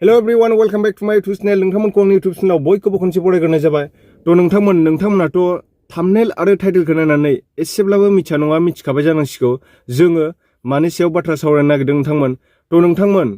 Hello everyone welcome back to my YouTube channel नोंथांमोनखौ आंनि YouTube चैनलाव बयखौबो खनसे बरायग्रोनाय जाबाय। थ' नोंथांमोनाथ' थाम्बनेल आरो टाइटेलखौ नायनानै एसेब्लाबो मिथिया नङा मिथिखाबाय जानांसिगौ जोङो मानि सायाव बाथ्रा सावरायनो नागिरदों नोंथांमोन। थ' नोंथांमोन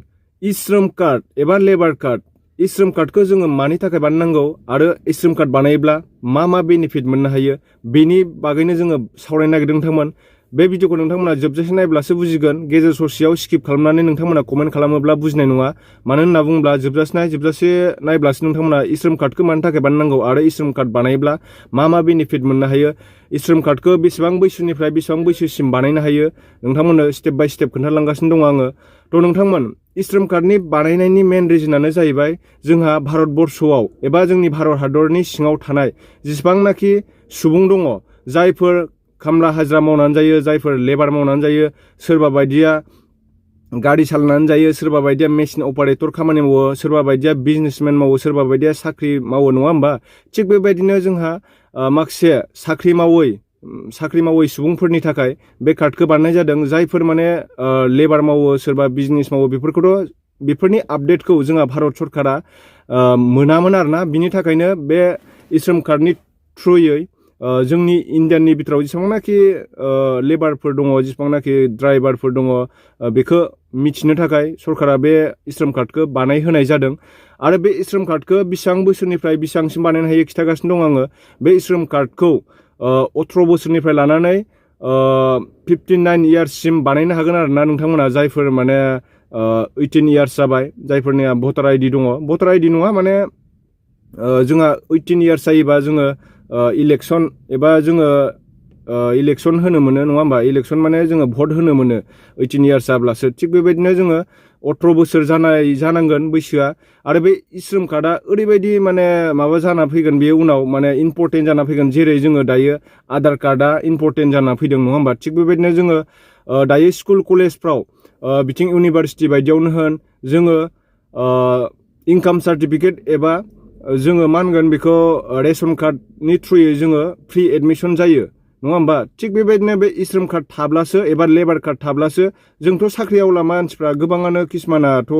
ई-श्रम कार्ड एबा लेबार कार्ड ई-श्रम कार्डखौ जोङो मानि थाखाय बानायनांगौ आरो ई-श्रम कार्ड बानायोब्ला मा बेनिफिट मोननो हायो बेनि बागैनो जोङो सावरायनो नागिरदों नोंथांमोन। बे भिडिअखौ नोंथांमोना जोबजासे नायब्लासो बुजिगोन। गेजेर ससेयाव स्किप खालामनानै नोंथांमोना कमेन्ट खालामोब्ला बुजिनाय नङा। मानो होनना बुङोब्ला जोबजासे नायब्लासो नोंथांमोना ई-श्रम कार्डखौ मानि थाखाय बानायनांगौ आरो ई-श्रम कार्ड बानायोब्ला मा बेनिफिट मोननो हायो, ई-श्रम कार्डखौ बेसेबां बैसोनिफ्राय बेसेबां बैसोसिम बानायनो हायो नोंथांमोननो स्टेप बाय स्टेप खोन्थालांगासिनो दङ आङो। थ' नोंथांमोन ई-श्रम कार्डनि बानायनायनि मेन रिजनानो जाहैबाय जोंहा भारतबर्षआव एबा जोंनि भारत हादरनि सिङाव थानाय जेसेबांनाखि सुबुं दङ जायफोर खामला हाजिरा मावनानै जायो, जायफोर लेबार मावनानै जायो, सोरबा बायदिया गारि सालायनानै जायो, सोरबा बायदिया मेसिन अपारेटर खामानि मावो, सोरबा बायदिया बिजनेसमेन मावो, सोरबा बायदिया साख्रि मावो नङा होमबा। थिग बेबायदिनो जोंहा माखासे साख्रि मावै सुबुंफोरनि थाखाय बे कार्डखौ बानायनाय जादों। जायफोर माने लेबार मावो, सोरबा बिजनेस मावो, बेफोरनि आपडेटखौ जोंहा भारत सरकारा मोनामोन आरोना। बिनि थाखायनो बे ई-श्रम कार्डनि थ्रुयै जोंनि इण्डियाननि बिथोराव जेसेबांनाखि लेबारफोर दङ, जेसेबांनाखि ड्राइभारफोर दङ, बेखौ मिथिनो थाखाय सरकारा बे ई-श्रम कार्डखौ बानायहोनाय जादों। आरो बे ई-श्रम कार्डखौ बेसेबां बोसोरनिफ्राय बेसेबांसिम बानायनो हायो खिन्थागासिनो दं आङो। बे ई-श्रम कार्डखौ 18 बोसोरनिफ्राय लानानै 59 इयार्ससिम बानायनो हागोन आरोना नोंथांमोना। जायफोर माने 18 इयार्स जाबाय, जायफोरनिया भटार आइडि दङ, भटार आइडि नङा माने जोंहा 18 इयार्स जायोबा जोङो इलेक्सन एबा जोङो इलेक्सन होनो मोनो नङा होमबा। इलेक्सन माने जोङो भट होनो मोनो 18 इयार्स जाब्लासो। थिग बेबायदिनो जोङो 18 बोसोर जानांगोन बैसोआ। आरो बे ई-श्रम कार्डआ ओरैबायदि माने माबा जाना फैगोन बेयो उनाव माने इम्परटेन्ट जाना फैगोन। जेरै जोङो दायो आधार कार्डआ इम्परटेन्ट जाना फैदों नङा होमबा। थिग बेबायदिनो जोङो दायो स्कुल कलेजफ्राव बिथिं इउनिभारसिटि बायदियावनो होन जोङो इनकाम सार्टिफिकेट एबा जोङो मा होनगोन बेखौ रेशन कार्डनि थ्रुयै जोङो फ्रि एडमिसन जायो नङा होमबा। थिग बेबायदिनो बे ई-श्रम कार्ड थाब्लासो एबा लेबार कार्ड थाब्लासो जोंथ' साख्रिआवला मानसिफ्रा गोबाङानो किसुमानाथ'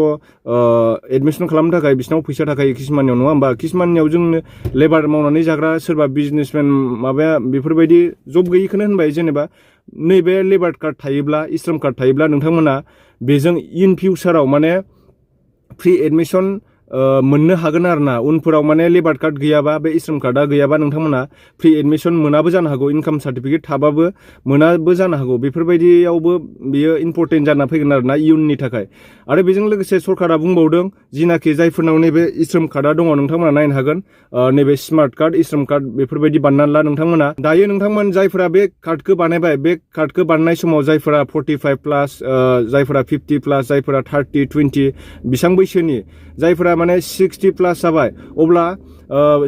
एडमिसन खालामनो थाखाय बिसिनाव फैसा थाखायो किसुमाननियाव नङा होमबा। किसुमाननियाव जोंनो लेबार मावनानै जाग्रा सोरबा बिजनेसमेन माबाया बेफोरबायदि जब गैयिखौनो होनबाय जेनेबा। नैबे लेबार कार्ड थायोब्ला, ई-श्रम कार्ड थायोब्ला नोंथांमोना बेजों इन फिउचाराव माने फ्रि एडमिसन मोननो हागोन आरोना। उनफोराव माने लेबार कार्ड गैयाबा, बे ई-श्रम कार्डआ गैयाबा नोंथांमोना फ्रि एडमिसन मोनाबो जानो हागौ। इनकाम सार्टिफिकेट थाबाबो मोनाबो जानो हागौ। बेफोरबायदियावबो बियो इम्परटेन्ट जाना फैगोन आरोना इयुननि थाखाय। आरो बेजों लोगोसे सरकारा बुंबावदों जिनाखि जायफोरनाव नैबे ई-श्रम कार्डआ दङ नोंथांमोना नायनो हागोन। नैबे स्मार्ट कार्ड, ई-श्रम कार्ड बेफोरबायदि बानायनानै ला नोंथांमोना। दायो नोंथांमोन जायफोरा बे कार्डखौ बानायबाय, बे कार्डखौ बानायनाय समाव जायफोरा 45 प्लास, जायफोरा 50 प्लास, जायफोरा 30, 20 बेसेबां बैसोनि, जायफोरा माने 60 प्लास जाबाय, अब्ला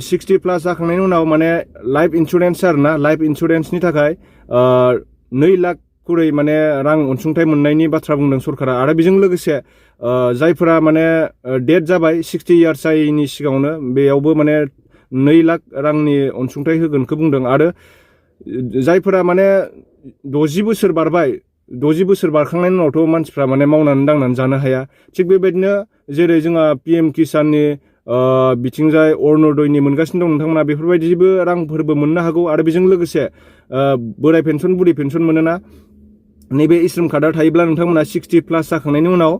60 प्लास जाखांनायनि उनाव माने लाइफ इन्सुरेन्स आरोना, लाइफ इन्सुरेन्सनि थाखाय 2 लाख करै माने रां अनसुंथाइ मोननायनि बाथ्रा बुंदों सरकारा। आरो बेजों लोगोसे जायफोरा माने डेथ जाबाय 60 इयार्स जायैनि सिगाङावनो, बेयावबो माने 2 लाख रांनि अनसुंथाइ होगोनखौ बुंदों। आरो जायफोरा माने 60 बोसोर बारबाय, 60 बोसोर बारखांनायनि उनावथ' मानसिफ्रा माने मावनानै दांनानै जानो हाया। थिग बेबायदिनो जेरै जोंहा PM किसाननि बिथिंजाय अरुण'दयनि मोनगासिनो दं नोंथांमोना, बेफोरबायदिबो रांफोरबो मोननो हागौ। आरो बेजों लोगोसे बोराय पेन्सन, बुरि पेन्सन मोनोना। नैबे ई-श्रम कार्डआ थायोब्ला नोंथांमोना 60 प्लास जाखांनायनि उनाव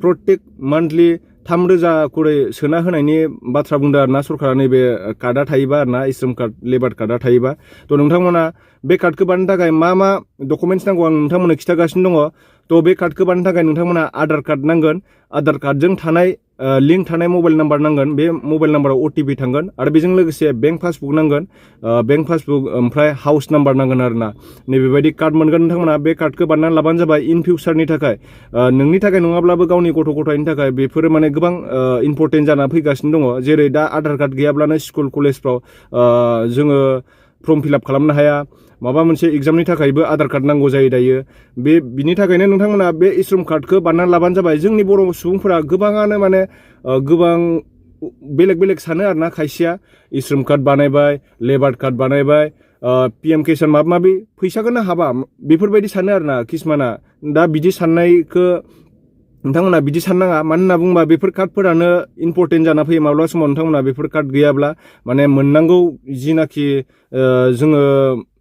प्रत्येक मान्थलि 3,000 करै सोना होनायनि बाथ्रा बुंदों आरोना सरकारा। नैबे कार्डआ थायोबा आरोना, ई-श्रम कार्ड, लेबार कार्डआ थायोबा। थ' नोंथांमोना बे कार्डखौ बानायनो थाखाय मा डकुमेन्ट्स नांगौ आं नोंथांमोननो खिन्थागासिनो दङ। थ' बे कार्डखौ बानायनो थाखाय नोंथांमोना आधार कार्ड नांगोन। आधार कार्डजों थानाय लिंक थानाय मबाइल नाम्बार नांगोन। बे मबाइल नाम्बाराव OTP थांगोन। आरो बेजों लोगोसे बेंक पासबुक नांगोन, बेंक पासबुक ओमफ्राय हाउस नाम्बार नांगोन आरोना। नैबेबायदि कार्ड मोनगोन नोंथांमोना। बे कार्डखौ बानायनानै लाबानो जाबाय इन फिउचारनि थाखाय, नोंनि थाखाय नङाब्लाबो गावनि गथ' गथायनि थाखाय बेफोरो माने गोबां इम्परटेन्ट जाना फैगासिनो दङ। जेरै दा आधार कार्ड गैयाब्लानो स्कुल कलेजफ्राव जोङो फर्म फिलआप खालामनो हाया। माबा मोनसे एग्जामनि थाखायबो आधार कार्ड नांगौ जायो दायो। बिनि थाखायनो नोंथांमोना बे ई-श्रम कार्डखौ बानायनानै लाबानो जाबाय। जोंनि बर' सुबुंफोरा गोबाङानो माने गोबां बेलेग सानो आरोना। खायसेया ई-श्रम कार्ड बानायबाय, लेबार कार्ड बानायबाय, PM किसान माबा माबि फैसाखौनो हाबा, बेफोरबायदि सानो आरोना किसुमाना। दा बिदि साननायखौ नोंथांमोना बिदि साननाङा मानो होनना बुङोबा बेफोर कार्डफोरानो इम्परटेन्ट जाना फैयो माब्लाबा समाव नोंथांमोना बेफोर कार्ड गैयाब्ला माने मोननांगौ जिनाखि जोङो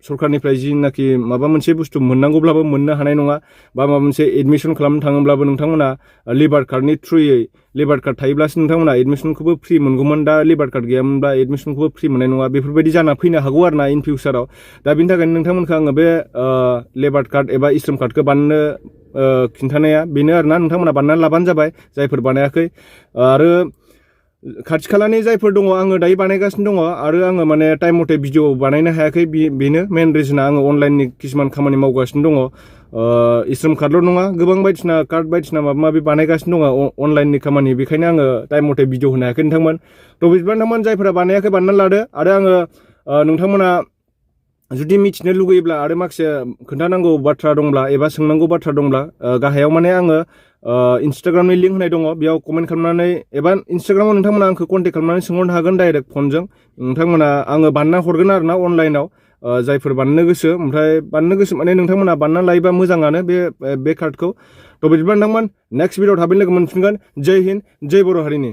सरखारनिफ्राय जिनाखि माबा मोनसे बुस्थु मोननांगौब्लाबो मोननो हानाय नङा बा माबा मोनसे एडमिसन खालामनो थाङोब्लाबो नोंथांमोना लेबार कार्डनि थ्रुयै लेबार कार्ड थायोब्लासो नोंथांमोना एडमिसनखौबो फ्रि मोनगौमोन दा लेबार कार्ड गैयामोनब्ला एडमिसनखौबो फ्रि मोननाय नङा बेफोरबायदि जाना फैनो हागौ आरो ना इन फिउचाराव दा बिनि थाखायनो नोंथांमोनखौ आङो बे लेबार कार्ड एबा इश्रम कार्डखौ बानायनो खिन्थानाया बेनो आरोना नोंथांमोना बानायनानै लाबानो जाबाय जायफोर बानायाखै आरो खाथि खालानि जायफोर दङ आङो दायो बानायगासिनो दङ आरो आङो माने टाइम मथे भिडिअ बानायनो हायाखै बेनो मेन रिजोना आङो अनलाइननि किसुमान खामानि मावगासिनो दङ इश्रम कार्डल' नङा गोबां बायदिसिना कार्ड बायदिसिना माबा माबि बानायगासिनो दङ अनलाइननि खामानि बेखायनो आङो टाइम मथे भिडिअ होनो हायाखै नोंथांमोन थ' बिदिबा नोंथांमोन जायफोरा बानायाखै बानायनानै लादो आरो आङो नोंथांमोना जुदि मिथिनो लुगैयोब्ला आरो माखासे खोन्थानांगौ बाथ्रा दंब्ला एबा सोंनांगौ बाथ्रा दंब्ला गाहायाव माने आङो इन्सटाग्रामनि लिंक होनाय दङ बेयाव कमेन्ट खालामनानै एबा इन्सटाग्रामाव नोंथांमोना आंखौ कन्टेक्ट खालामनानै सोंहरनो हागोन डाइरेक्ट फनजों नोंथांमोना आङो बानायना हरगोन आरो ना अनलाइनाव जायफोर बानायनो गोसो ओमफ्राय बानायनो गोसो माने नोंथांमोना बानायना लायोबा मोजाङानो बे कार्डखौ थ' बिदिब्ला नोंथांमोन नेक्स्ट भिडिअ थाबैनो लोगो मोनफिनगोन जय हिन्द जय बर' हारिनि